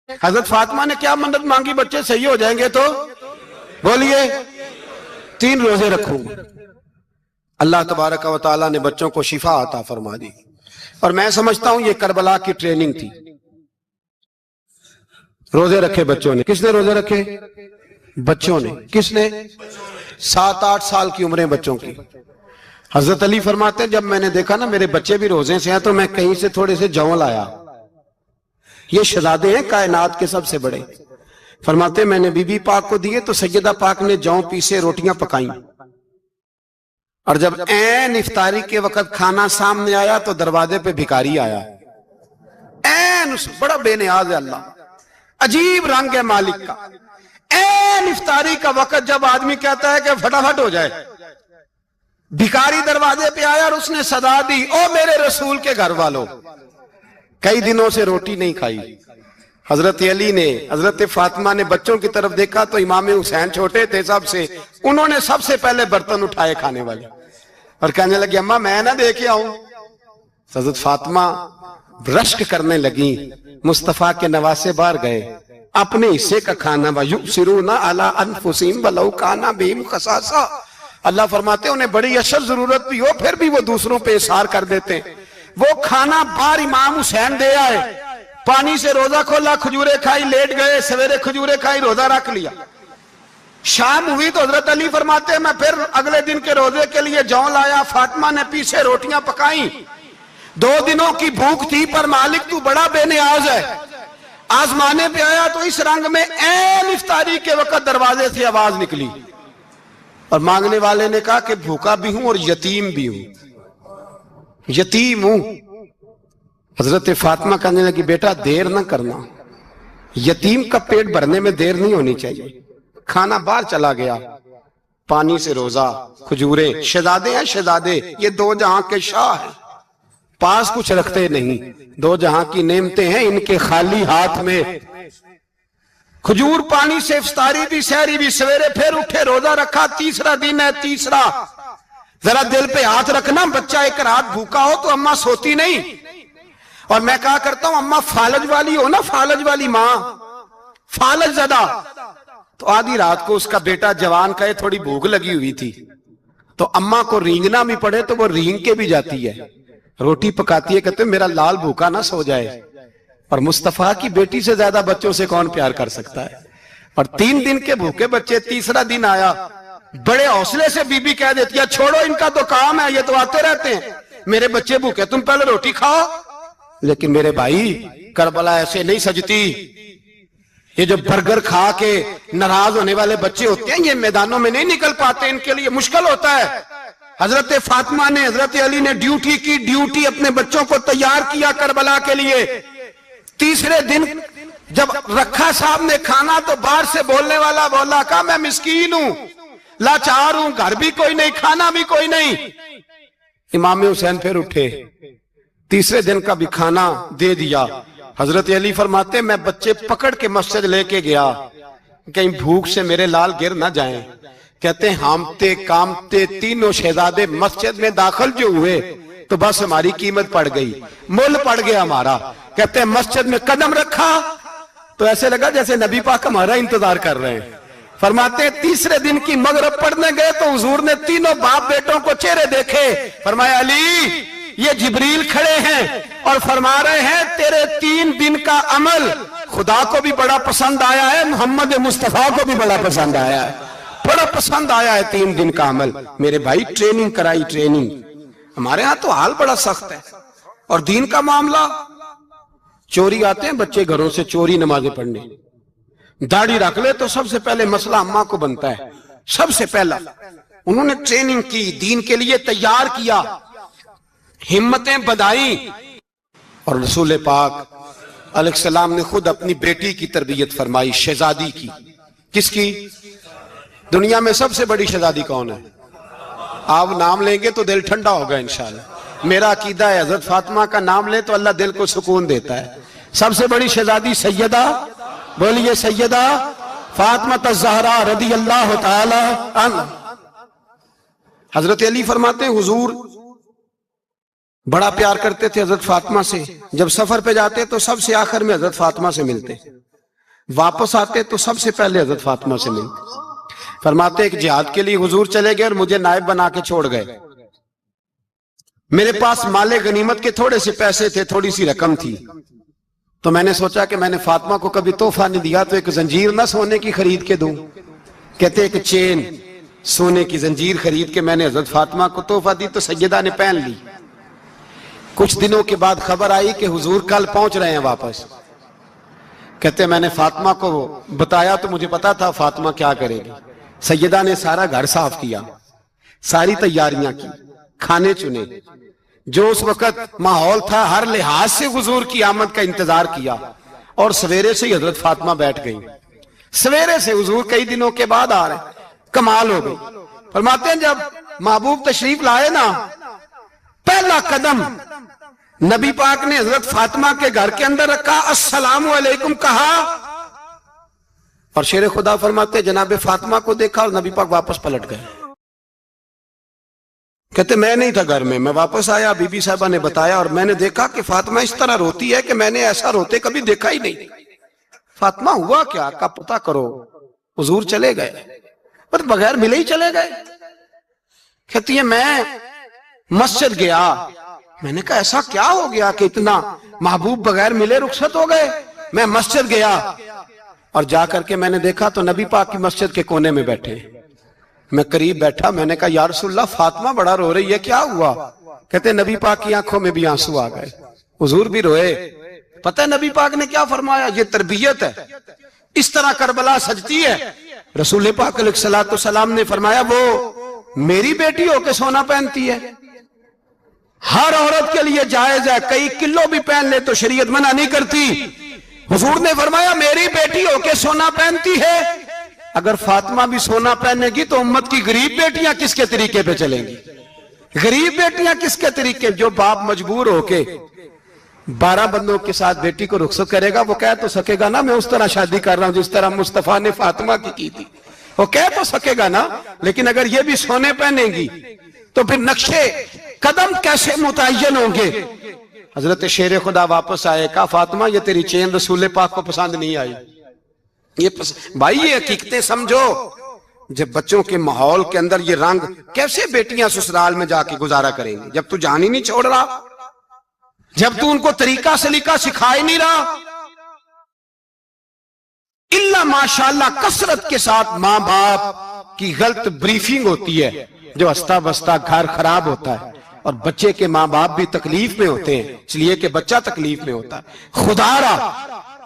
حضرت فاطمہ نے کیا منت مانگی؟ بچے صحیح ہو جائیں گے تو بولیے 3 روزے رکھوں گا۔ اللہ تبارک و تعالیٰ نے بچوں کو شفا عطا فرما دی، اور میں سمجھتا ہوں یہ کربلا کی ٹریننگ تھی۔ روزے رکھے بچوں نے۔ کس نے روزے رکھے؟ بچوں نے۔ کس نے؟ 7-8 سال کی عمریں بچوں کی۔ حضرت علی فرماتے ہیں جب میں نے دیکھا نا میرے بچے بھی روزے سے ہیں تو میں کہیں سے تھوڑے سے جون لایا۔ یہ شہزادے ہیں کائنات کے سب سے بڑے۔ فرماتے ہیں میں نے بی بی پاک کو دیے تو سیدہ پاک نے جون پیسے روٹیاں پکائیں، اور جب عین افطاری کے وقت کھانا سامنے آیا تو دروازے پہ بھکاری آیا۔ عین بڑا بے نیاز ہے اللہ، عجیب رنگ ہے مالک کا۔ عین افطاری کا وقت جب آدمی کہتا ہے کہ فٹافٹ ہو جائے، بھکاری دروازے پہ آیا اور اس نے صدا دی، او میرے رسول کے گھر والوں، کئی دنوں سے روٹی نہیں کھائی۔ حضرت علی نے، حضرت فاطمہ نے بچوں کی طرف دیکھا تو امام حسین چھوٹے تھے سب سے، انہوں نے سب سے پہلے برتن اٹھائے کھانے والے، اور کہنے لگی اماں میں نہ دے کے آؤں۔ حضرت فاطمہ رشک کرنے لگی، مصطفیٰ کے نواسے باہر گئے، اپنے حصے کا کھانا وَيُؤْثِرُونَ عَلَىٰ أَنفُسِهِمْ وَلَوْ كَانَ بِهِمْ خَصَاصَةٌ۔ اللہ فرماتے ہیں انہیں بڑی اشد ضرورت بھی ہو پھر بھی وہ دوسروں پہ اثار کر دیتے ہیں۔ وہ کھانا باہر امام حسین دے آئے، پانی سے روزہ کھولا، کھجورے کھائی، لیٹ گئے، سویرے کھجورے کھائی، روزہ رکھ لیا۔ شام ہوئی تو حضرت علی فرماتے ہیں میں پھر اگلے دن کے روزے کے لیے جون لایا، فاطمہ نے پیچھے روٹیاں پکائیں۔ 2 دنوں کی بھوک تھی پر مالک تو بڑا بے نیاز ہے۔ آزمانے پہ آیا تو اس رنگ میں عین افطاری کے وقت دروازے سے آواز نکلی، اور مانگنے والے نے کہا کہ بھوکا بھی ہوں اور یتیم بھی ہوں، یتیم ہوں۔ حضرت فاطمہ کہنے لگی بیٹا دیر نہ کرنا، یتیم کا پیٹ بھرنے میں دیر نہیں ہونی چاہیے۔ کھانا باہر چلا گیا، پانی سے روزہ، کھجورے، شہزادے ہیں شہزادے، یہ 2 جہاں کے شاہ ہیں، پاس کچھ رکھتے نہیں، 2 جہاں کی نعمتیں ہیں ان کے خالی ہاتھ میں۔ کھجور پانی سے افطاری بھی، سحری بھی، سویرے پھر اٹھے، روزہ رکھا، تیسرا دن ہے، تیسرا۔ ذرا دل پہ ہاتھ رکھنا، بچہ ایک رات بھوکا ہو تو اماں سوتی نہیں، اور میں کہا کرتا ہوں اماں فالج والی ہو نا، فالج والی ماں، فالج زدہ، تو آدھی رات کو اس کا بیٹا جوان کہے تھوڑی بھوک لگی ہوئی تھی تو اماں کو رینگنا بھی پڑے تو وہ رینگ کے بھی جاتی ہے، روٹی پکاتی ہے، کہتے ہیں میرا لال بھوکا نہ سو جائے۔ اور مصطفیٰ کی بیٹی سے زیادہ بچوں سے کون پیار کر سکتا ہے؟ اور 3 دن کے بھوکے بچے، تیسرا دن آیا، بڑے حوصلے سے بی بی کہہ دیتی ہے چھوڑو ان کا تو کام ہے، یہ تو آتے رہتے ہیں، میرے بچے بھوکے تم پہلے روٹی کھاؤ۔ لیکن میرے بھائی کربلا ایسے نہیں سجتی، یہ جو برگر کھا کے ناراض ہونے والے بچے ہوتے ہیں یہ میدانوں میں نہیں نکل پاتے، ان کے لیے مشکل ہوتا ہے۔ حضرت فاطمہ نے، حضرت علی نے ڈیوٹی کی، ڈیوٹی اپنے بچوں کو تیار کیا کربلا کے لیے۔ تیسرے دن جب رکھا صاحب نے کھانا تو باہر سے بولنے والا بولا کہا میں مسکین ہوں، لاچار ہوں، گھر بھی کوئی نہیں، کھانا بھی کوئی نہیں۔ امام حسین پھر اٹھے، تیسرے دن کا بھی کھانا دے دیا۔ حضرت علی فرماتے میں بچے پکڑ کے مسجد لے کے گیا، کہیں بھوک سے میرے لال گر نہ جائیں۔ کہتے ہیں ہامتے کامتے تینوں شہزادے مسجد میں داخل جو ہوئے تو بس ہماری قیمت پڑ گئی، مول پڑ گیا ہمارا۔ کہتے ہیں مسجد میں قدم رکھا تو ایسے لگا جیسے نبی پاک ہمارا انتظار کر رہے ہیں۔ فرماتے ہیں تیسرے دن کی مغرب پڑھنے گئے تو حضور نے تینوں باپ بیٹوں کو چہرے دیکھے، فرمایا علی یہ جبریل کھڑے ہیں اور فرما رہے ہیں تیرے 3 دن کا عمل خدا کو بھی بڑا پسند آیا ہے، محمد مصطفیٰ کو بھی بڑا پسند آیا ہے، بڑا پسند آیا ہے 3 دن کا عمل۔ میرے بھائی ٹریننگ کرائی، ٹریننگ۔ ہمارے ہاں تو حال بڑا سخت ہے، اور دین کا معاملہ، چوری آتے ہیں بچے گھروں سے چوری نمازیں پڑھنے، داڑھی رکھ لے تو سب سے پہلے مسئلہ اماں کو بنتا ہے، سب سے پہلا۔ انہوں نے ٹریننگ کی، دین کے لیے تیار کیا، ہمتیں بدائیں، اور رسول پاک علیہ السلام نے خود اپنی بیٹی کی تربیت فرمائی، شہزادی کی۔ کس کی؟ دنیا میں سب سے بڑی شہزادی کون ہے؟ آپ نام لیں گے تو دل ٹھنڈا ہوگا انشاءاللہ۔ میرا عقیدہ ہے حضرت فاطمہ کا نام لیں تو اللہ دل کو سکون دیتا ہے۔ سب سے بڑی شہزادی سیدہ، بولیے سیدہ فاطمہ الزہرا رضی اللہ تعالی عنہ۔ حضرت علی فرماتے ہیں حضور بڑا پیار کرتے تھے حضرت فاطمہ سے، جب سفر پہ جاتے تو سب سے آخر میں حضرت فاطمہ سے ملتے، واپس آتے تو سب سے پہلے حضرت فاطمہ سے ملتے. فرماتے ایک جہاد کے لیے حضور چلے گئے اور مجھے نائب بنا کے چھوڑ گئے. میرے پاس مال غنیمت کے تھوڑے سے پیسے تھے, تھوڑی سی رقم تھی, تو میں نے سوچا کہ میں نے فاطمہ کو کبھی تحفہ نہیں دیا تو ایک زنجیر نہ سونے کی خرید کے دوں. کہتے ایک چین سونے کی زنجیر خرید کے میں نے حضرت فاطمہ کو تحفہ دی تو سیدہ نے پہن لی. کچھ دنوں کے بعد خبر آئی کہ حضور کل پہنچ رہے ہیں واپس. کہتے میں نے فاطمہ کو بتایا تو مجھے پتا تھا فاطمہ کیا کرے گی. سیدہ نے سارا گھر صاف کیا, ساری تیاریاں کی, کھانے چنے, جو اس وقت ماحول تھا ہر لحاظ سے حضور کی آمد کا انتظار کیا, اور سویرے سے ہی حضرت فاطمہ بیٹھ گئی. سویرے سے حضور کئی دنوں کے بعد آ رہے ہیں. کمال ہو گئی. فرماتے ہیں جب محبوب تشریف لائے نا, پہلا قدم نبی پاک نے حضرت فاطمہ کے گھر کے اندر رکھا, السلام علیکم کہا, اور شیر خدا فرماتے جناب فاطمہ کو دیکھا اور نبی پاک واپس پلٹ گئے. کہتے میں نہیں تھا گھر میں واپس آیا, بی بی صاحبہ نے بتایا اور میں نے دیکھا کہ فاطمہ اس طرح روتی ہے کہ میں نے ایسا روتے کبھی دیکھا ہی نہیں. فاطمہ ہوا کیا کا پتہ کرو. حضور چلے گئے پر بغیر ملے ہی چلے گئے. کہتی ہے میں مسجد گیا, میں نے کہا ایسا کیا ہو گیا کہ اتنا محبوب بغیر ملے رخصت ہو گئے. میں مسجد گیا اور جا کر کے میں نے دیکھا تو نبی پاک کی مسجد کے کونے میں بیٹھے. میں قریب بیٹھا, میں نے کہا یا رسول اللہ فاطمہ بڑا رو رہی ہے, کیا ہوا؟ کہتے نبی پاک کی آنکھوں میں بھی آنسو آ گئے, حضور بھی روئے. پتہ ہے نبی پاک نے کیا فرمایا؟ یہ تربیت ہے, اس طرح کربلا سجتی ہے. رسول پاک علیہ السلام نے فرمایا وہ میری بیٹی ہو کے سونا پہنتی ہے, ہر عورت کے لیے جائز ہے, کئی کلو بھی پہن لے تو شریعت منع نہیں کرتی. حضور نے فرمایا میری بیٹی ہو کے سونا پہنتی ہے. اگر فاطمہ بھی سونا پہنے گی تو امت کی غریب بیٹیاں کس کے طریقے پہ چلیں گی؟ غریب بیٹیاں کس کے طریقے؟ جو باپ مجبور ہو کے 12 بندوں کے ساتھ بیٹی کو رخصت کرے گا وہ کہہ تو سکے گا نا میں اس طرح شادی کر رہا ہوں جس طرح مصطفیٰ نے فاطمہ کی تھی, وہ کہہ تو سکے گا نا. لیکن اگر یہ بھی سونے پہنے گی تو پھر نقشے قدم کیسے متعین ہوں گے؟ حضرت شیر خدا واپس آئے, کہا فاطمہ یہ تیری چین رسول پاک کو پسند نہیں آئی. بھائی یہ حقیقتیں سمجھو. جب بچوں کے ماحول کے اندر یہ رنگ, کیسے بیٹیاں سسرال میں جا کے گزارا کریں گی جب تو جان ہی نہیں چھوڑ رہا, جب تو ان کو طریقہ سلیقہ سکھا ہی نہیں رہا. اللہ ماشاءاللہ کثرت کے ساتھ ماں باپ کی غلط بریفنگ ہوتی ہے جو ہستا بستا گھر خراب ہوتا ہے, اور بچے کے ماں باپ بھی تکلیف میں ہوتے ہیں اس لیے کہ بچہ تکلیف میں ہوتا ہے. خدا را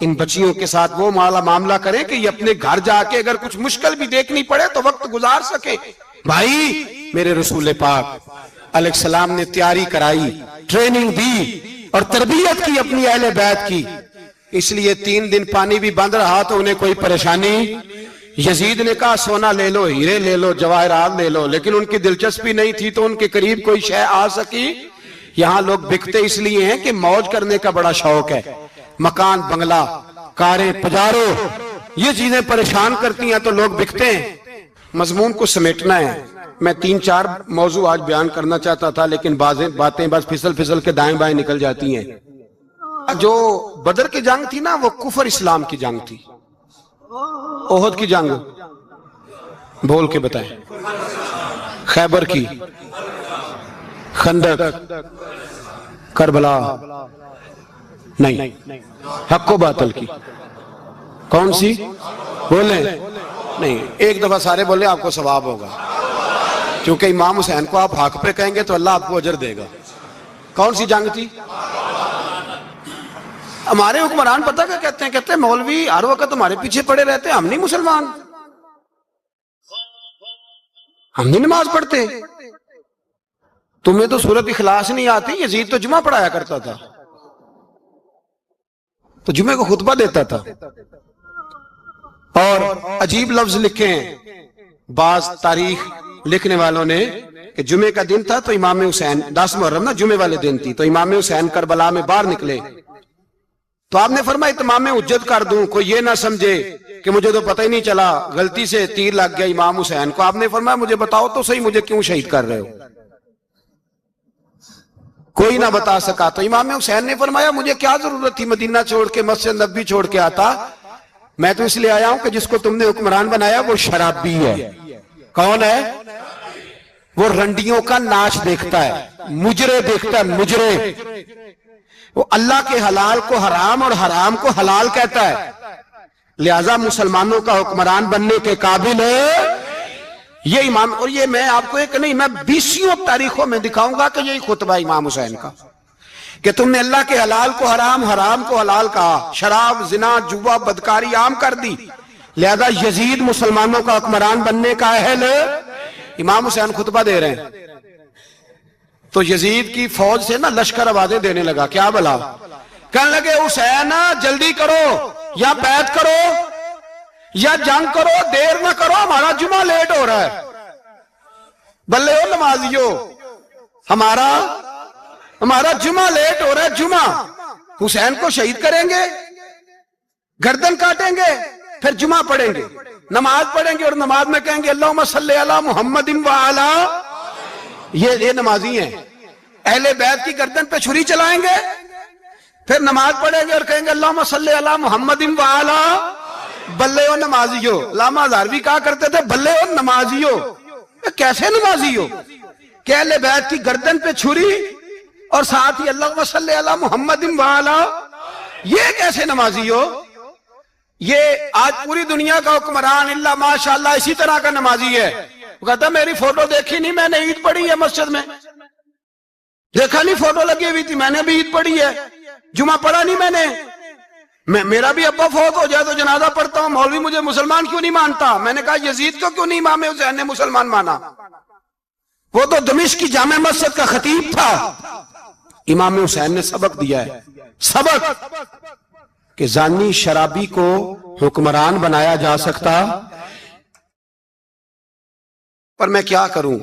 ان بچیوں کے ساتھ وہ معاملہ کریں کہ یہ اپنے گھر جا کے اگر کچھ مشکل بھی دیکھنی پڑے تو وقت گزار سکے. بھائی میرے رسول پاک علیہ السلام نے تیاری کرائی, ٹریننگ دی اور تربیت کی اپنی اہل بیت کی. اس لیے 3 دن پانی بھی بند رہا تو انہیں کوئی پریشانی. یزید نے کہا سونا لے لو, ہیرے لے لو, جواہرات لے لو, لیکن ان کی دلچسپی نہیں تھی تو ان کے قریب کوئی شے آ سکی. یہاں لوگ بکتے اس لیے ہیں کہ موج کرنے کا بڑا شوق ہے. مکان بنگلہ کاریں پجاروں یہ چیزیں پریشان کرتی ہیں تو لوگ بکتے ہیں. مضمون کو سمیٹنا ہے. میں 3-4 موضوع آج بیان کرنا چاہتا تھا لیکن باتیں بس پھسل کے دائیں بائیں نکل جاتی ہیں. جو بدر کی جنگ تھی نا وہ کفر اسلام کی جنگ تھی. احد کی جنگ بول کے بتائیں. خیبر کی, خندق, کربلا نہیں, حق و باطل کی. کون سی بولیں؟ نہیں, ایک دفعہ سارے بولے آپ کو ثواب ہوگا, کیونکہ امام حسین کو آپ حق پہ کہیں گے تو اللہ آپ کو اجر دے گا. کون سی جنگ تھی؟ ہمارے حکمران پتہ کیا کہتے ہیں؟ کہتے ہیں مولوی ہر وقت ہمارے پیچھے پڑے رہتے ہیں, ہم نہیں مسلمان, ہم نہیں نماز پڑھتے. تمہیں تو سورۃ اخلاص نہیں آتی. یزید تو جمعہ پڑھایا کرتا تھا, تو جمعے کو خطبہ دیتا تھا. اور عجیب لفظ لکھے ہیں بعض تاریخ لکھنے والوں نے کہ جمعے کا دن تھا تو امام حسین 10 محرم نا جمعے والے دن تھی, تو امام حسین کربلا میں باہر نکلے تو آپ نے فرمایا اتمام حجت کر دوں, کوئی یہ نہ سمجھے کہ مجھے تو پتہ ہی نہیں چلا غلطی سے تیر لگ گیا امام حسین کو. آپ نے فرمایا مجھے بتاؤ تو صحیح مجھے کیوں شہید کر رہے ہو؟ کوئی نہ بتا سکا. تو امام حسین نے فرمایا مجھے کیا ضرورت تھی مدینہ چھوڑ کے مسجد نبوی چھوڑ کے آتا, میں تو اس لیے آیا ہوں کہ جس کو تم نے حکمران بنایا وہ شرابی ہے. کون ہے؟ وہ رنڈیوں کا ناچ دیکھتا ہے، مجرے دیکھتا ہے، مجرے. وہ اللہ کے حلال کو حرام اور حرام کو حلال کہتا ہے. لہذا مسلمانوں کا حکمران بننے کے قابل ہے یہ امام. اور یہ میں آپ کو ایک نہیں، میں 20 تاریخوں میں دکھاؤں گا کہ یہی خطبہ امام حسین کا، کہ تم نے اللہ کے حلال کو حرام، حرام کو حلال کہا، شراب، زنا، جوا، بدکاری عام کر دی. لہذا یزید مسلمانوں کا حکمران بننے کا اہل ہے. امام حسین خطبہ دے رہے ہیں تو یزید کی فوج سے نا لشکر آوازیں دینے لگا. کیا بلا؟ کہنے لگے حسین جلدی کرو، یا بیعت کرو یا جنگ کرو، دیر نہ کرو، ہمارا جمعہ لیٹ ہو رہا ہے. بلے ہو نمازیو، ہمارا جمعہ لیٹ ہو رہا ہے. جمعہ حسین کو شہید کریں گے، گردن کاٹیں گے، پھر جمعہ پڑھیں گے، نماز پڑھیں گے اور نماز میں کہیں گے اللہم صلی علی محمد وعلی. یہ نمازی ہیں. اہل بیت کی گردن پہ چھری چلائیں گے، پھر نماز پڑھیں گے اور کہیں گے اللہم صلی علی محمد وعلی. بلے ہو نمازیو. علامہ ہزاروی کہا کرتے تھے بلے ہو نمازیو. کیسے نمازیو کہ اہل بیت کی گردن پہ چھری اور ساتھ ہی اللہم صلی علی محمد وعلی؟ یہ کیسے نمازیو؟ یہ آج پوری دنیا کا حکمران اللہ ماشاءاللہ اسی طرح کا نمازی ہے. وہ کہتا میری فوٹو دیکھی نہیں، میں نے عید پڑھی ہے مسجد میں. دیکھا نہیں فوٹو لگی ہوئی تھی، میں نے بھی عید پڑھی ہے. جمعہ پڑھا نہیں میں نے. میرا بھی ابا فوت ہو جائے تو جنازہ پڑھتا ہوں. مولوی مجھے مسلمان کیوں نہیں مانتا؟ میں نے کہا یزید کو کیوں نہیں امام حسین نے مسلمان مانا؟ وہ تو دمشق کی جامع مسجد کا خطیب تھا. امام حسین نے سبق دیا ہے، سبق کہ زانی شرابی کو حکمران بنایا جا سکتا. پر میں کیا کروں،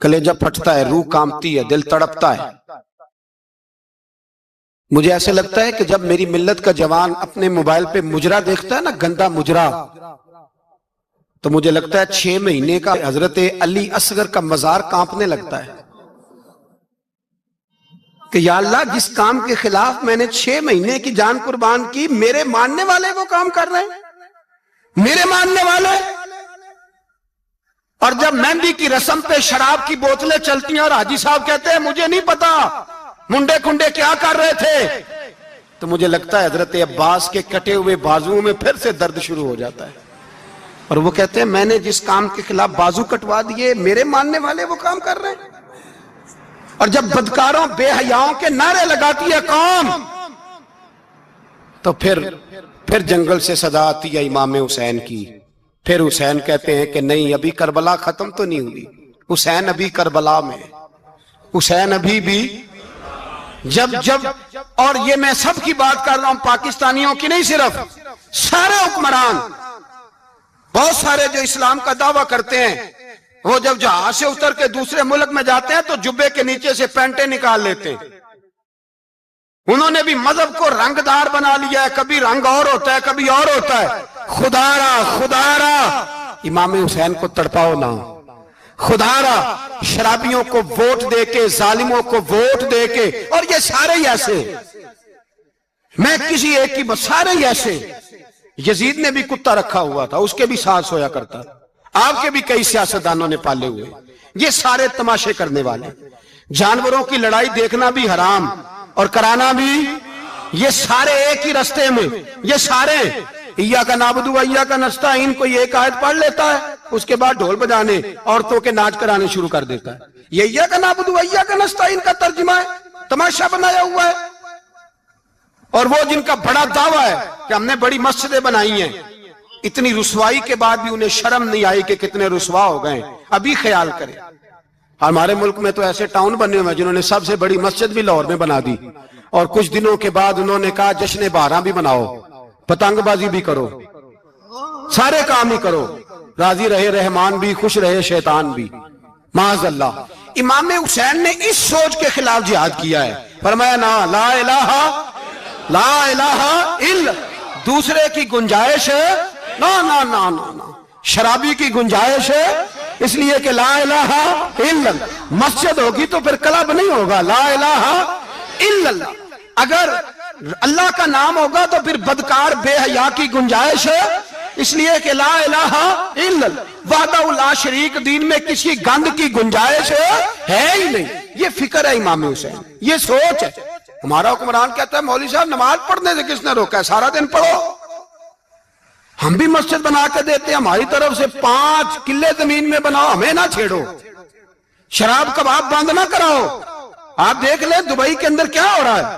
کلیجہ پھٹتا ہے، روح کانپتی ہے، دل تڑپتا ہے. مجھے ایسے لگتا ہے کہ جب میری ملت کا جوان اپنے موبائل پہ مجرا دیکھتا ہے نا، گندا مجرا، تو مجھے لگتا ہے 6 مہینے کا حضرت علی اصغر کا مزار کانپنے لگتا ہے کہ یا اللہ جس کام کے خلاف میں نے 6 مہینے کی جان قربان کی، میرے ماننے والے وہ کام کر رہے ہیں، میرے ماننے والے. اور جب مہندی کی رسم پہ شراب کی بوتلیں چلتی ہیں اور حاجی صاحب کہتے ہیں مجھے نہیں پتا منڈے کنڈے کیا کر رہے تھے، تو مجھے لگتا ہے حضرت عباس کے کٹے ہوئے بازوؤں میں پھر سے درد شروع ہو جاتا ہے. اور وہ کہتے ہیں میں نے جس کام کے خلاف بازو کٹوا دیے، میرے ماننے والے وہ کام کر رہے ہیں. اور جب بدکاروں بے حیاؤں کے نعرے لگاتی ہے قوم، تو پھر جنگل سے صدا آتی ہے امام حسین کی. پھر حسین کہتے ہیں کہ نہیں، ابھی کربلا ختم تو نہیں ہوئی، حسین ابھی کربلا میں، حسین ابھی بھی. جب اور یہ میں سب کی بات کر رہا ہوں، پاکستانیوں کی نہیں، صرف سارے حکمران، بہت سارے جو اسلام کا دعویٰ کرتے ہیں، وہ جب جہاز سے اتر کے دوسرے ملک میں جاتے ہیں تو جبے کے نیچے سے پینٹیں نکال لیتے ہیں. انہوں نے بھی مذہب کو رنگ دار بنا لیا ہے، کبھی رنگ اور ہوتا ہے کبھی اور ہوتا ہے. خدا را امام حسین کو تڑپاؤ نہ. خدا را شرابیوں کو ووٹ دے کے، ظالموں کو ووٹ دے کے، اور یہ سارے ہی ایسے، میں کسی ایک کی بس، سارے ہی ایسے. یزید نے بھی کتا رکھا ہوا تھا، اس کے بھی ساتھ سویا کرتا. آپ کے بھی کئی سیاستدانوں نے پالے ہوئے. یہ سارے تماشے کرنے والے. جانوروں کی لڑائی دیکھنا بھی حرام اور کرانا بھی. یہ سارے ایک ہی رستے میں، یہ سارے ایاک نعبد و ایاک نستعین کوئی ایک آیت پڑھ لیتا ہے، اس کے بعد ڈھول بجانے، عورتوں کے ناچ کرانے شروع کر دیتا ہے. یہ ایاک نعبد و ایاک نستعین کا ترجمہ ہے، تماشا بنایا ہوا ہے. اور وہ جن کا بڑا دعویٰ ہے کہ ہم نے بڑی مسجدیں بنائی ہیں، اتنی رسوائی کے بعد بھی انہیں شرم نہیں آئی کہ کتنے رسوا ہو گئے. ابھی خیال کریں، ہمارے ملک میں تو ایسے ٹاؤن بنے ہوئے جنہوں نے سب سے بڑی مسجد بھی لاہور میں بنا دی، اور کچھ دنوں کے بعد انہوں نے کہا جشن بہاراں بھی بناؤ، پتنگ بازی بھی کرو، سارے کام ہی کرو، راضی رہے رحمان بھی، خوش رہے شیطان بھی. معاذ اللہ. امام حسین نے اس سوچ کے خلاف جہاد کیا ہے. فرمایا نا لا الہ الا، دوسرے کی گنجائش ہے نا، شرابی کی گنجائش ہے، اس لیے کہ لا الہ الا. مسجد ہوگی تو پھر کلب نہیں ہوگا. لا الہ الا اللہ. اگر اللہ کا نام ہوگا تو پھر بدکار بے حیا کی گنجائش ہے، اس لیے کہ لا الہ الا اللہ وحدہ لا شریک دین میں کسی گند کی گنجائش ہے ہی نہیں. یہ فکر ہے امام حسین، یہ سوچ ہے. ہمارا حکمران کہتا ہے مولوی صاحب نماز پڑھنے سے کس نے روکا ہے، سارا دن پڑھو. ہم بھی مسجد بنا کے دیتے ہیں، ہماری طرف سے 5 کلے زمین میں بناؤ، ہمیں نہ چھیڑو. شراب کباب بند نہ کراؤ. آپ دیکھ لیں دبئی کے اندر کیا ہو رہا ہے.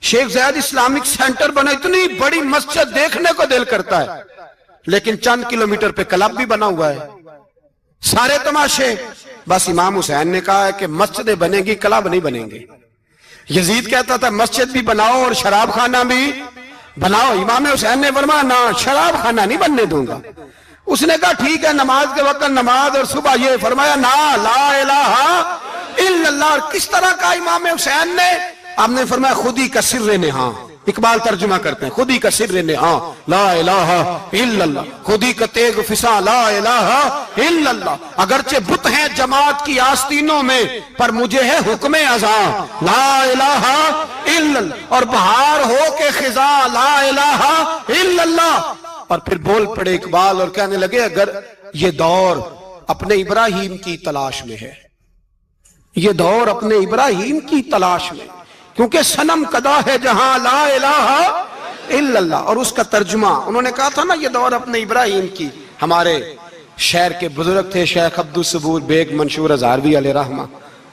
شیخ زید اسلامک سینٹر بنا، اتنی بڑی مسجد دیکھنے کو دل کرتا ہے، لیکن چند کلومیٹر پہ کلب بھی بنا ہوا ہے، سارے تماشے. بس امام حسین نے کہا ہے کہ مسجدیں بنیں گی، کلب نہیں بنیں گے. یزید کہتا تھا مسجد بھی بناؤ اور شراب خانہ بھی بناؤ. امام حسین نے فرمایا نہ، شراب خانہ نہیں بننے دوں گا. اس نے کہا ٹھیک ہے نماز کے وقت نماز اور صبح یہ. فرمایا نہ، لا الہ الا اللہ. اور کس طرح کا امام حسین نے؟ آپ نے فرمایا خودی کا سر نہاں. اقبال ترجمہ کرتے ہیں خودی کا سر نہاں لا الہ الا اللہ، خودی کا تیغ فساں لا الہ الا اللہ. اگرچہ بت ہیں جماعت کی آستینوں میں، پر مجھے ہے حکم ازاں لا الہ الا اللہ. اور بہار ہو کے خزاں لا الہ الا اللہ. اور پھر بول پڑے اقبال اور کہنے لگے اگر یہ دور اپنے ابراہیم کی تلاش میں ہے، یہ دور اپنے ابراہیم کی تلاش میں، کیونکہ صنم کدا ہے جہاں لا الہ الا اللہ. اور اس کا ترجمہ انہوں نے کہا تھا نا یہ دور اپنے ابراہیم کی. ہمارے شہر کے بزرگ تھے شیخ عبدالصبور بیگ منشور ہزاروی علیہ رحمہ،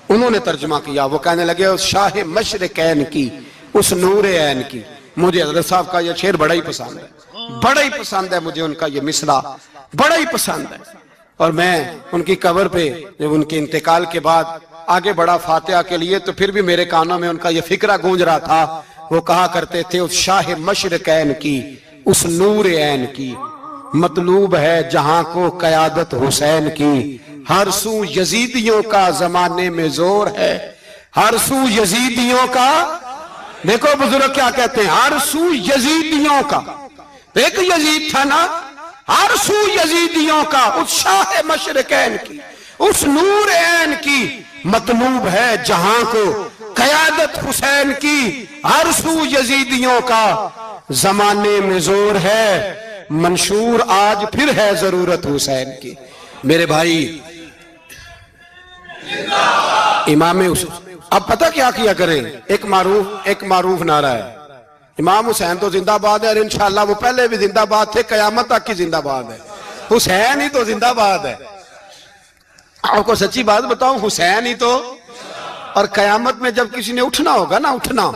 انہوں نے ترجمہ کیا. وہ کہنے لگے اس شاہ مشرقین کی، اس نور عین کی. مجھے حضرت صاحب کا یہ شعر بڑا ہی پسند ہے، بڑا ہی پسند ہے مجھے ان کا یہ مصرع بڑا ہی پسند ہے. اور میں ان کی قبر پہ جب ان کے انتقال کے بعد آگے بڑھا فاتحہ کے لیے تو پھر بھی میرے کانوں میں ان کا یہ فکرہ گونج رہا تھا. وہ کہا کرتے تھے اس شاہ مشرقین کی، اس نور عین کی، مطلوب ہے جہاں کو قیادت حسین کی. ہر سو یزیدیوں کا زمانے میں زور ہے، ہر سو یزیدیوں کا. دیکھو بزرگ کیا کہتے ہیں، ہر سو یزیدیوں کا. ایک یزید تھا نا، ہر سو یزیدیوں کا، اس شاہ مشرقین کی، اس نور عین کی، مطلوب ہے جہاں کو قیادت حسین کی. ہر سو یزیدیوں کا زمانے میں زور ہے، منشور آج پھر ہے ضرورت حسین کی. میرے بھائی امام حسین اب پتہ کیا کریں، ایک معروف نعرہ ہے امام حسین تو زندہ باد ہے، اور انشاءاللہ وہ پہلے بھی زندہ باد تھے، قیامت تک کی زندہ باد ہے. حسین ہی تو زندہ باد ہے. آپ کو سچی بات بتاؤں، حسین ہی تو. اور قیامت میں جب کسی نے اٹھنا ہوگا نا، اٹھنا،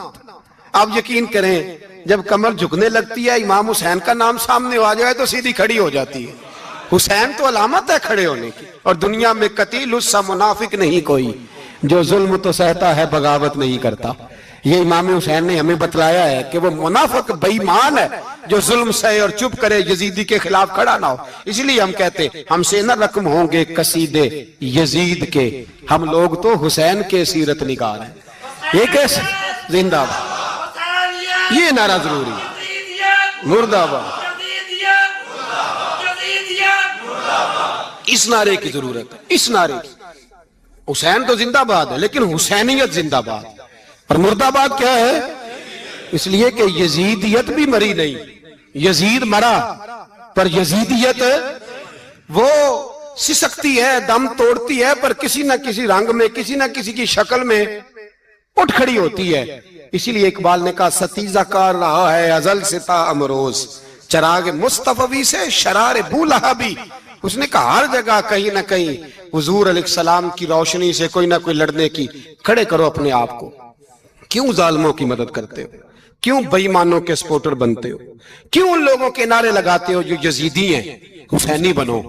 آپ یقین کریں جب کمر جھکنے لگتی ہے امام حسین کا نام سامنے آ جائے تو سیدھی کھڑی ہو جاتی ہے. حسین تو علامت ہے کھڑے ہونے کی. اور دنیا میں قتیل اس سا منافق نہیں کوئی، جو ظلم تو سہتا ہے بغاوت نہیں کرتا. یہ امام حسین نے ہمیں بتلایا ہے کہ وہ منافق بے ایمان ہے جو ظلم سہے اور چپ کرے، یزیدی کے خلاف کھڑا نہ ہو. اس لیے ہم کہتے ہم سے نہ رقم ہوں گے قصیدے یزید کے، ہم لوگ تو حسین کے سیرت نگار ہیں. یہ کیسے زندہ باد، یہ نعرہ ضروری ہے. مرد آباد، اس نعرے کی ضرورت ہے، اس نعرے کی. حسین تو زندہ باد ہے لیکن حسینیت زندہ باد. اور مرد آباد کیا ہے؟ اس لیے کہ یزیدیت بھی مری نہیں، یزید مرا پر یزیدیت وہ سسکتی ہے، دم توڑتی ہے، پر کسی نہ کسی رنگ میں، کسی نہ کسی کی شکل میں اٹھ کھڑی ہوتی ہے. اسی لیے اقبال نے کہا ستیزہ کار رہا ہے ازل سے تا امروز، چراغ مصطفی سے شرار بولہبی. اس نے کہا ہر جگہ کہیں نہ کہیں حضور علیہ السلام کی روشنی سے کوئی نہ کوئی لڑنے کی. کھڑے کرو اپنے آپ کو. کیوں ظالموں کی مدد کرتے ہو؟ کیوں بے ایمانوں کے سپورٹر بنتے ہو؟ کیوں ان لوگوں کے نعرے لگاتے ہو جو یزیدی ہیں؟ حسینی بنو،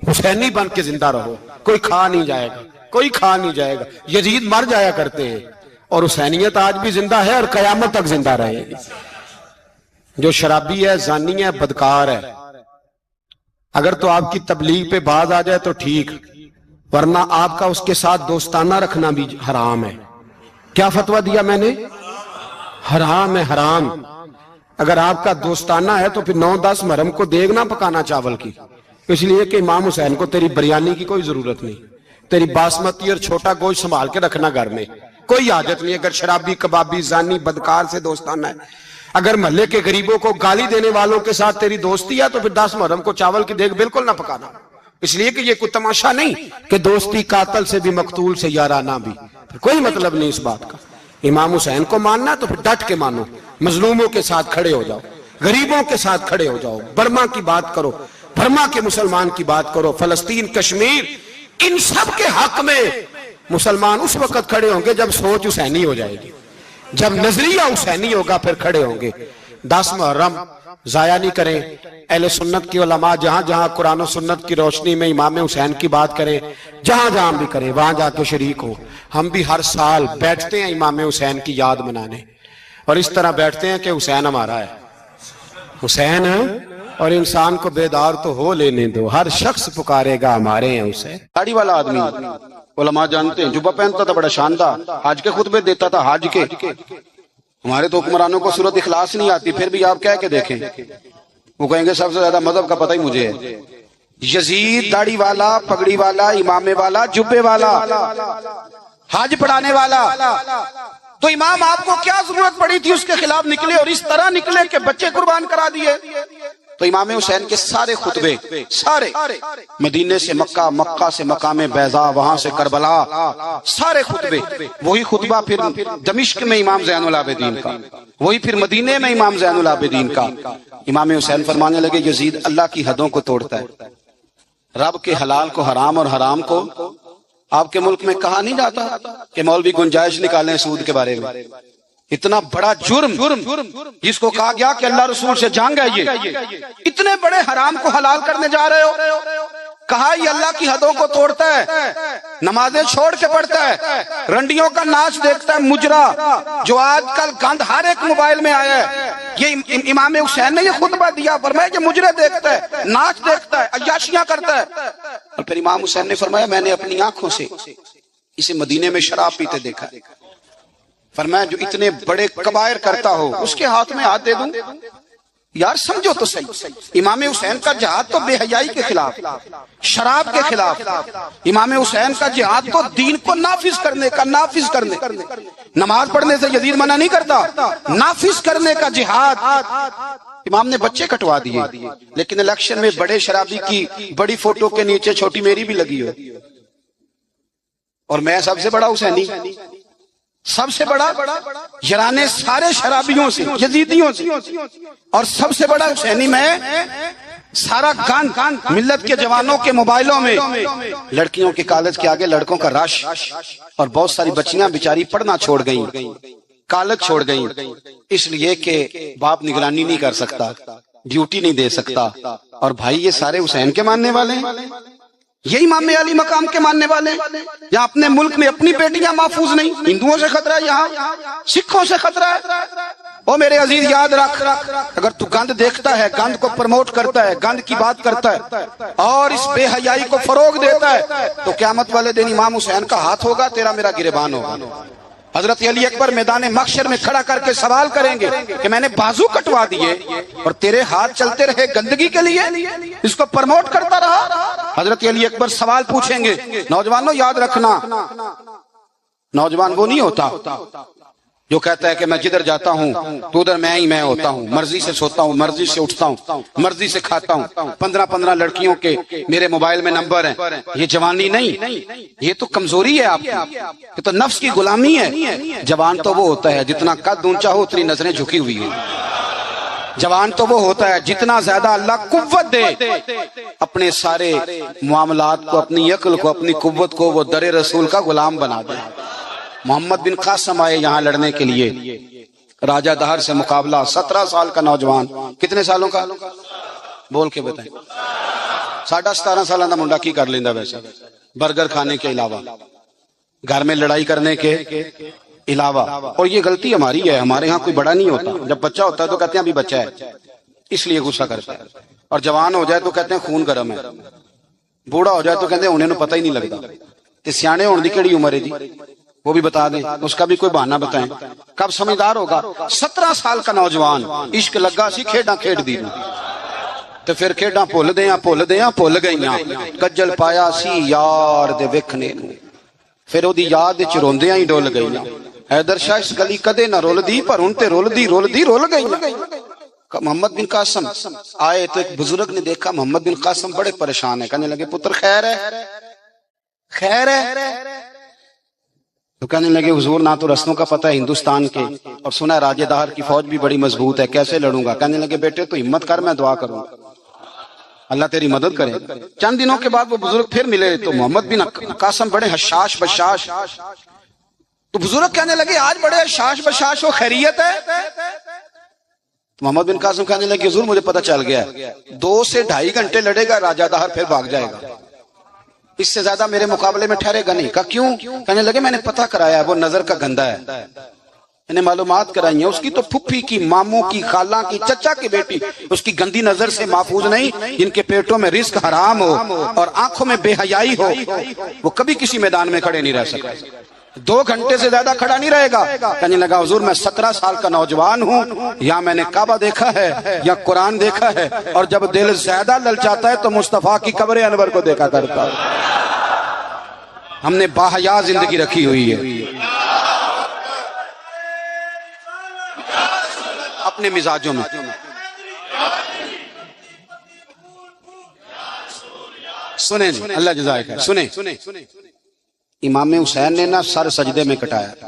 حسینی بن کے زندہ رہو. کوئی کھا نہیں جائے گا، کوئی کھا نہیں جائے گا. یزید مر جایا کرتے ہیں اور حسینیت آج بھی زندہ ہے اور قیامت تک زندہ رہے گی. جو شرابی ہے، زانی ہے، بدکار ہے، اگر تو آپ کی تبلیغ پہ باز آ جائے تو ٹھیک، ورنہ آپ کا اس کے ساتھ دوستانہ رکھنا بھی حرام ہے. کیا فتویٰ دیا میں نے؟ حرام ہے، حرام. اگر آپ کا دوستانہ ہے تو پھر 9-10 محرم کو دیگ نہ پکانا چاول کی. اس لیے کہ امام حسین کو تیری بریانی کی کوئی ضرورت نہیں. تیری باسمتی اور چھوٹا گوشت سنبھال کے رکھنا گھر میں. کوئی حاجت نہیں. اگر شرابی کبابی زانی بدکار سے دوستانہ ہے, اگر محلے کے غریبوں کو گالی دینے والوں کے ساتھ تیری دوستی ہے تو پھر 10 محرم کو چاول کی دیگ بالکل نہ پکانا, اس لیے کہ یہ کوئی تماشا نہیں کہ دوستی قاتل سے بھی مقتول سے یارانہ بھی. پھر کوئی مطلب نہیں اس بات کا. امام حسین کو ماننا تو پھر ڈٹ کے مانو, مظلوموں کے ساتھ کھڑے ہو جاؤ, غریبوں کے ساتھ کھڑے ہو جاؤ, برما کی بات کرو, برما کے مسلمان کی بات کرو, فلسطین, کشمیر, ان سب کے حق میں مسلمان اس وقت کھڑے ہوں گے جب سوچ حسینی ہو جائے گی, جب نظریہ حسینی ہوگا پھر کھڑے ہوں گے. 10 محرم ضائع نہیں کریں. اہل سنت کی علماء جہاں جہاں قرآن و سنت کی روشنی میں امام حسین کی بات کریں, جہاں جہاں بھی کریں, وہاں جا کے شریک ہوں. ہم بھی ہر سال بیٹھتے ہیں امام حسین کی یاد منانے, اور اس طرح بیٹھتے ہیں کہ حسین ہمارا ہے, حسین ہے, اور انسان کو بیدار تو ہو لینے دو, ہر شخص پکارے گا ہمارے ہیں حسین. داڑھی والا آدمی علماء جانتے ہیں, جبہ پہنتا تھا بڑا شاندار, حج کے خطبے دیتا تھا حج کے. ہمارے تو حکمرانوں کو سورت اخلاص نہیں آتی, پھر بھی آپ کہہ کے دیکھیں, وہ کہیں گے سب سے زیادہ مذہب کا پتہ ہی مجھے ہے. یزید داڑھی والا, پگڑی والا, امامے والا, جبے والا, حج پڑھانے والا, تو امام آپ کو کیا ضرورت پڑی تھی اس کے خلاف نکلے, اور اس طرح نکلے کہ بچے قربان کرا دیے. تو امام حسین کے سارے خطبے, سارے مدینے سے مکہ, مکہ سے مقام بیضا, وہاں سے کربلا, سارے خطبے, وہی خطبہ پھر دمشق میں امام زین العابدین کا, وہی پھر مدینے میں امام زین العابدین کا. امام حسین فرمانے لگے یزید اللہ کی حدوں کو توڑتا ہے, رب کے حلال کو حرام اور حرام کو. آپ کے ملک میں کہا نہیں جاتا کہ مولوی گنجائش نکالیں سود کے بارے میں. اتنا بڑا جرم جس کو کہا گیا کہ اللہ رسول سے جنگ ہے, یہ اتنے بڑے حرام کو حلال کرنے جا رہے ہو. کہا یہ اللہ کی حدوں کو توڑتا ہے, نمازیں چھوڑ کے پڑھتا ہے, رنڈیوں کا ناچ دیکھتا ہے, مجرا جو آج کل گند ہر ایک موبائل میں آیا ہے. یہ امام حسین نے یہ خطبہ دیا, فرمایا کہ مجرے دیکھتا ہے, ناچ دیکھتا ہے, عیاشیاں کرتا ہے. اور پھر امام حسین نے فرمایا میں نے اپنی آنکھوں سے اسے مدینے میں شراب پیتے دیکھا. فرمایا جو اتنے بڑے کبائر کرتا ہو اس کے ہاتھ میں ہاتھ دے دوں. یار سمجھو تو صحیح, امام حسین کا جہاد تو بے حیائی کے خلاف, شراب کے خلاف. امام حسین کا جہاد تو دین کو نافذ کرنے کا, نافذ کرنے, نماز پڑھنے سے یزید منع نہیں کرتا, نافذ کرنے کا جہاد. امام نے بچے کٹوا دیے, لیکن الیکشن میں بڑے شرابی کی بڑی فوٹو کے نیچے چھوٹی میری بھی لگی ہو, اور میں سب سے بڑا حسینی, سب سے بڑا یرانے سارے شرابیوں سے, یزیدیوں سے, اور سب سے بڑا حسینی میں. سارا گند ملت کے جوانوں کے موبائلوں میں, لڑکیوں کے کالج کے آگے لڑکوں کا رش, اور بہت ساری بچیاں بیچاری پڑھنا چھوڑ گئیں, کالج چھوڑ گئیں, اس لیے کہ باپ نگرانی نہیں کر سکتا, ڈیوٹی نہیں دے سکتا. اور بھائی یہ سارے حسین کے ماننے والے ہیں, یہ امام علی مقام کے ماننے والے. یہاں اپنے ملک میں اپنی بیٹیاں محفوظ نہیں, ہندوؤں سے خطرہ ہے, یہاں سکھوں سے خطرہ ہے. او میرے عزیز یاد رکھ, اگر تو گند دیکھتا ہے, گند کو پروموٹ کرتا ہے, گند کی بات کرتا ہے, اور اس بے حیائی کو فروغ دیتا ہے, تو قیامت والے دن امام حسین کا ہاتھ ہوگا, تیرا میرا گریبان ہوگا. حضرت علی اکبر میدان محشر میں کھڑا کر کے سوال کریں گے کہ میں نے بازو کٹوا دیے اور تیرے ہاتھ چلتے رہے گندگی کے لیے, اس کو پرموٹ کرتا رہا. حضرت علی اکبر سوال پوچھیں گے. نوجوانوں یاد رکھنا, نوجوان وہ نہیں ہوتا جو کہتا ہے کہ میں جدھر جاتا ہوں تو ادھر میں ہی میں ہوتا ہوں, مرضی سے سوتا ہوں, مرضی سے اٹھتا ہوں, مرضی سے کھاتا ہوں, 15 لڑکیوں کے میرے موبائل میں نمبر ہیں. یہ جوانی نہیں, یہ تو کمزوری ہے آپ کی, یہ تو نفس کی غلامی ہے. جوان تو وہ ہوتا ہے جتنا قد اونچا ہو اتنی نظریں جھکی ہوئی ہیں. جوان تو وہ ہوتا ہے جتنا زیادہ اللہ قوت دے, اپنے سارے معاملات کو, اپنی عقل کو, اپنی قوت کو وہ در رسول کا غلام بنا دے. محمد بن قاسم آئے یہاں لڑنے کے لیے, راجہ دہر سے مقابلہ, 17 سال کا نوجوان. کتنے سالوں کا بول کے بتائیں. 17.5 سالوں کا منڈا کی کر لیندہ ویسے, برگر کھانے کے علاوہ, گھر میں لڑائی کرنے کے علاوہ. اور یہ غلطی ہماری ہے, ہمارے ہاں کوئی بڑا نہیں ہوتا, جب بچہ ہوتا ہے تو کہتے ہیں ابھی بچہ ہے, اس لیے غصہ کرتا ہے. اور جوان ہو جائے تو کہتے ہیں خون گرم ہے, بوڑھا ہو جائے تو کہتے ہیں انہیں پتہ ہی نہیں لگتا. تے سیانے ہونے دی کیڑی عمر ہے جی, وہ بھی بتا دیں, اس کا بھی کوئی بہانہ بتائیں. کب سمجھدار ہوگا؟ 17 سال کا نوجوان, عشق لگا سی کھیڈاں کھیڈ دی, تو پھر کھیڈاں بھول دیاں بھول گئیاں, کجل پایا سی یار دے وکھنے نو, پھر وہ یاد وچ روندیاں ہی ڈول گئی نا، حیدر شاہ اس گلی کدے نہ رول دی پر ہن تے رول گئی نا۔ محمد بن قاسم آئے تو ایک بزرگ نے دیکھا محمد بن قاسم بڑے پریشان ہے، کہنے لگے پتر خیر ہے؟ تو کہنے لگے حضور نہ تو رسموں کا پتہ ہے ہندوستان کے، اور سنا ہے راجہ دہر کی فوج بھی بڑی مضبوط ہے، کیسے لڑوں گا؟ کہنے لگے بیٹے تو ہمت کر، میں دعا کروں گا اللہ تیری مدد کرے۔ چند دنوں کے بعد وہ بزرگ پھر ملے تو محمد بن قاسم بڑے حشاش بشاش، تو بزرگ کہنے لگے آج بڑے حشاش بشاش ہو، خیریت ہے؟ محمد بن قاسم کہنے لگے حضور مجھے پتہ چل گیا 2 سے 2.5 گھنٹے لڑے گا راجہ دہر پھر بھاگ جائے گا، اس سے زیادہ میرے مقابلے میں ٹھہرے گا نہیں۔ کہا کیوں؟ کہنے لگے میں نے پتہ کرایا ہے وہ نظر کا گندہ ہے، میں نے معلومات کرائی ہیں، اس کی تو پھپھی کی، ماموں کی، خالہ کی، چچا کی بیٹی اس کی گندی نظر سے محفوظ نہیں، جن کے پیٹوں میں رزق حرام ہو اور آنکھوں میں بے حیائی ہو، وہ کبھی کسی میدان میں کھڑے نہیں رہ سکتے، 2 گھنٹے سے زیادہ کھڑا نہیں رہے گا۔ کہنے لگا حضور میں 17 سال کا نوجوان ہوں، یا میں نے کعبہ دیکھا ہے یا قرآن دیکھا ہے، اور جب دل زیادہ للچاتا ہے تو مصطفیٰ کی قبر انور کو دیکھا کرتا ہوں۔ ہم نے باحیا زندگی رکھی ہوئی ہے اپنے مزاجوں میں۔ سنیں اللہ جزائے خیر، سنیں امام حسین نے نا سر سجدے میں کٹایا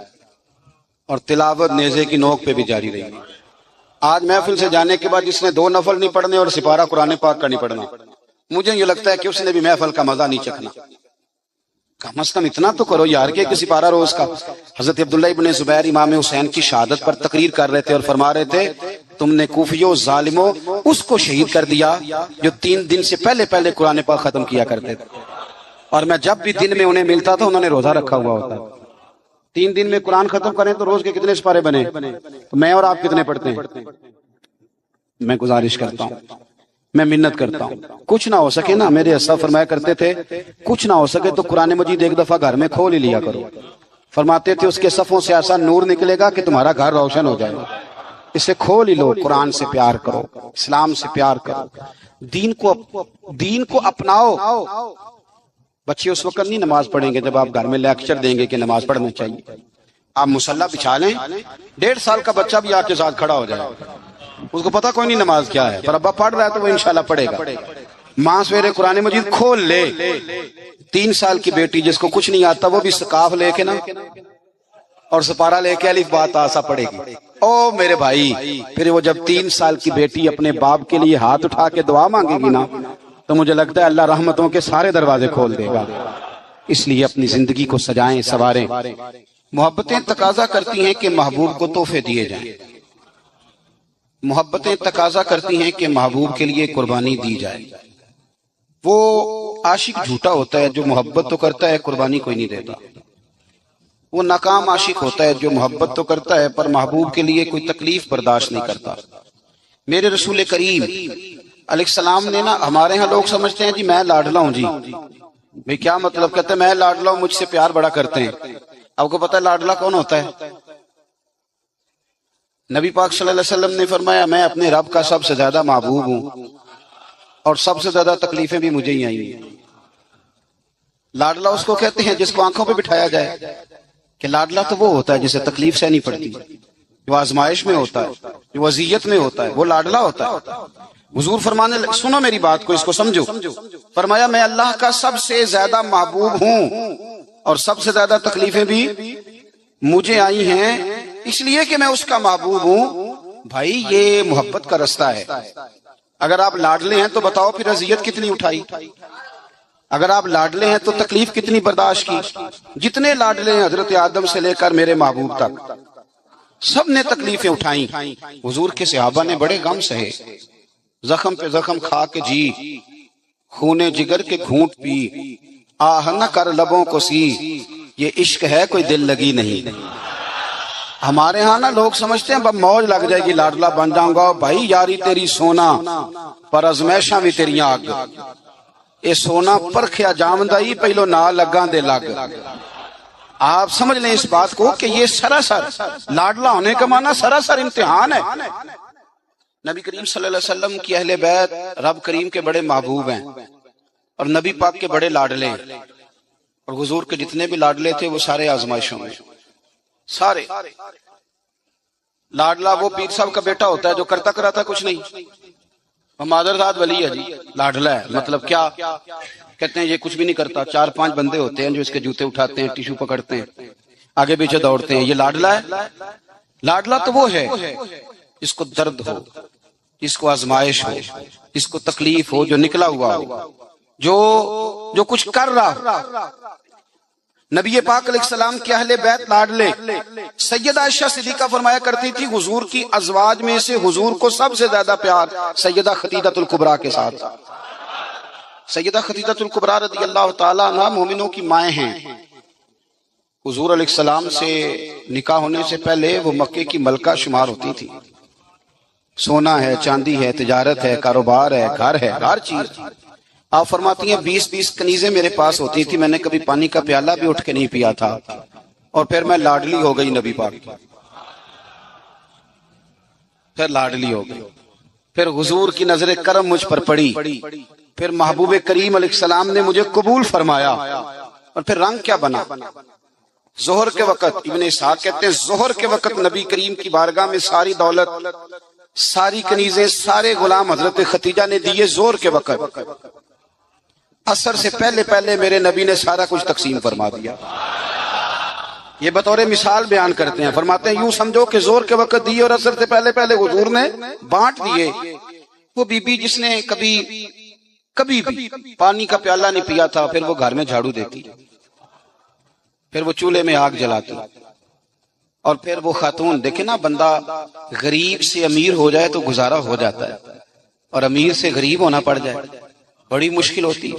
اور تلاوت نیزے کی نوک پہ بھی جاری رہی۔ آج محفل سے جانے کے بعد جس نے 2 نفل نہیں پڑھنے اور سپارہ قرآن پاک کا نہیں پڑھنا، مجھے یہ لگتا ہے کہ اس نے بھی محفل کا مزہ نہیں چکھنا۔ کم از کم اتنا تو کرو یار کہ کسی پارہ روز کا۔ حضرت عبداللہ ابن زبیر امام حسین کی شہادت پر تقریر کر رہے تھے اور فرما رہے تھے تم نے کوفیوں ظالموں اس کو شہید کر دیا جو 3 دن سے پہلے قرآن پاک ختم کیا کرتے تھے، اور میں جب بھی دن میں انہیں ملتا تھا انہوں نے روزہ رکھا ہوا ہوتا۔ 3 دن میں قرآن ختم کریں تو روز کے کتنے سپارے بنے؟ تو میں اور آپ کتنے پڑھتے ہیں؟ میں گزارش کرتا ہوں، میں منت کرتا ہوں، کچھ نہ ہو سکے نا، میرے اسلاف فرمایا کرتے تھے کچھ نہ ہو سکے تو قرآن مجید ایک دفعہ گھر میں کھول ہی لیا کرو۔ فرماتے تھے اس کے صفوں سے ایسا نور نکلے گا کہ تمہارا گھر روشن ہو جائے گا، اسے کھول ہی لو۔ قرآن سے پیار کرو، اسلام سے پیار کرو، دین کو اپناؤ۔ بچے اس وقت نہیں نماز پڑھیں گے جب آپ گھر میں لیکچر دیں گے کہ نماز پڑھنا چاہیے۔ آپ مصلی بچھا لیں، 1.5 سال کا بچہ بھی آپ کے ساتھ کھڑا ہو جائے، اس کو پتا کوئی نہیں نماز کیا ہے، پر ابا پڑھ رہا ہے تو وہ انشاءاللہ پڑھے گا۔ ماں سویرے قرآن مجید کھول لے، 3 سال کی بیٹی جس کو کچھ نہیں آتا وہ بھی سقاف لے کے نا اور سپارہ لے کے الف با تا سا پڑھے گی۔ او میرے بھائی، پھر وہ جب 3 سال کی بیٹی اپنے باپ کے لیے ہاتھ اٹھا کے دعا مانگے گی نا تو مجھے لگتا ہے اللہ رحمتوں کے سارے دروازے کھول دے گا۔ اس لیے اپنی زندگی کو سجائیں، سنواریں۔ محبتیں تقاضا کرتی ہیں کہ محبوب کو تحفے دیے جائیں، محبتیں تقاضا کرتی ہیں کہ محبوب کے لیے قربانی دی جائے۔ وہ عاشق جھوٹا ہوتا ہے جو محبت تو کرتا ہے قربانی کوئی نہیں دیتا، وہ ناکام عاشق ہوتا ہے جو محبت تو کرتا ہے پر محبوب کے لیے کوئی تکلیف برداشت نہیں کرتا۔ میرے رسول کریم علیہ السلام نے نا، ہمارے ہاں لوگ سمجھتے ہیں جی میں لاڈلا ہوں، جی بھئی کیا مطلب؟ کہتے ہیں میں لاڈلا ہوں، مجھ سے پیار بڑا کرتے ہیں۔ آپ کو پتہ ہے لاڈلا کون ہوتا ہے؟ نبی پاک صلی اللہ علیہ وسلم نے فرمایا میں اپنے رب کا سب سے زیادہ محبوب ہوں اور سب سے زیادہ تکلیفیں بھی مجھے ہی آئی ہیں۔ لاڈلا اس کو کہتے ہیں جس کو آنکھوں پہ بٹھایا جائے، کہ لاڈلا تو وہ ہوتا ہے جسے تکلیف سہنی پڑتی، جو آزمائش میں ہوتا ہے، جو اذیت میں ہوتا ہے، وہ لاڈلا ہوتا ہے۔ حضور فرمانے سنو میری بات کو، اس کو سمجھو، فرمایا میں اللہ کا سب سے زیادہ محبوب ہوں اور سب سے زیادہ تکلیفیں بھی مجھے آئی ہیں اس لیے کہ میں اس کا محبوب ہوں۔ بھائی یہ محبت کا رستہ ہے۔ اگر آپ لاڈلے ہیں تو بتاؤ پھر اذیت کتنی اٹھائی، اگر آپ لاڈلے ہیں تو تکلیف کتنی برداشت کی۔ جتنے لاڈلے ہیں حضرت آدم سے لے کر میرے محبوب تک، سب نے تکلیفیں اٹھائیں۔ حضور کے صحابہ نے بڑے غم سہے، زخم پہ زخم کھا کے جی، خونے جگر کے گھونٹ پی، آہ نہ کر لبوں کو سی، یہ عشق ہے کوئی دل لگی نہیں۔ ہمارے ہاں نا لوگ سمجھتے ہیں موج لگ جائے گی لاڈلا بن جاؤں گا۔ بھائی یاری تیری سونا پر ازمیشاں بھی تیری آگ، اے سونا پرکھیا جامدائی پہلو نہ لگاں دے لگ۔ آپ سمجھ لیں اس بات کو کہ یہ سراسر لاڈلا ہونے کا معنی سراسر امتحان ہے۔ نبی کریم صلی اللہ علیہ وسلم کی اہل بیت رب کریم کے بڑے محبوب ہیں اور نبی پاک کے بڑے لاڈلے ہیں۔ اور حضور کے جتنے بھی لاڈلے تھے وہ سارے آزمائشوں میں، سارے۔ لاڈلا وہ پیر صاحب کا بیٹا ہوتا ہے جو کرتا کراتا کچھ نہیں، مادرزاد ولی ہے جی، لاڈلا ہے، مطلب کیا کہتے ہیں یہ کچھ بھی نہیں کرتا، 4-5 بندے ہوتے ہیں جو اس کے جوتے اٹھاتے ہیں، ٹیشو پکڑتے ہیں، آگے پیچھے دوڑتے ہیں، یہ لاڈلا ہے۔ لاڈلا تو وہ ہے جس کو درد ہو، جس کو آزمائش ہو، جس کو تکلیف ہو، جو نکلا ہوا ہو، جو کچھ کر رہا۔ نبی پاک علیہ السلام کے اہل بیت لاڈلے، سیدہ عائشہ صدیقہ فرمایا کرتی تھی حضور کی ازواج میں سے حضور کو سب سے زیادہ پیار سیدہ خدیجہ الکبریٰ کے ساتھ۔ سیدہ خدیجہ الکبریٰ رضی اللہ تعالی عنہ مومنوں کی مائیں ہیں۔ حضور علیہ السلام سے نکاح ہونے سے پہلے وہ مکے کی ملکہ شمار ہوتی تھی، سونا ہے، چاندی ہے، تجارت ہے، کاروبار ہے، گھر ہے، ہر چیز۔ آپ فرماتی ہیں 20 کنیزیں میرے پاس ہوتی تھی، میں نے کبھی پانی کا پیالہ بھی اٹھ کے نہیں پیا تھا، اور پھر میں لاڈلی ہو گئی نبی پاک کی، پھر لاڈلی ہو گئی، پھر حضور کی نظر کرم مجھ پر پڑی، پھر محبوب کریم علیہ السلام نے مجھے قبول فرمایا، اور پھر رنگ کیا بنا۔ ظہر کے وقت ابن اسحاق کہتے ہیں ظہر کے وقت نبی کریم کی بارگاہ میں ساری دولت، ساری کنیزیں، سارے غلام حضرت خدیجہ نے دیے ظہر کے وقت۔ عصر سے پہلے پہلے میرے نبی نے سارا کچھ تقسیم فرما دیا۔ یہ بطور مثال بیان کرتے ہیں، فرماتے ہیں یوں سمجھو کہ ظہر کے وقت دیے اور عصر سے پہلے پہلے حضور نے بانٹ دیے۔ وہ بی بی جس نے کبھی بھی پانی کا پیالہ نہیں پیا تھا، پھر وہ گھر میں جھاڑو دیتی، پھر وہ چولہے میں آگ جلاتی، اور پھر وہ خاتون، دیکھیں نا، بندہ غریب سے امیر ہو جائے تو گزارا ہو جاتا ہے، اور امیر سے غریب ہونا پڑ جائے بڑی مشکل ہوتی ہے۔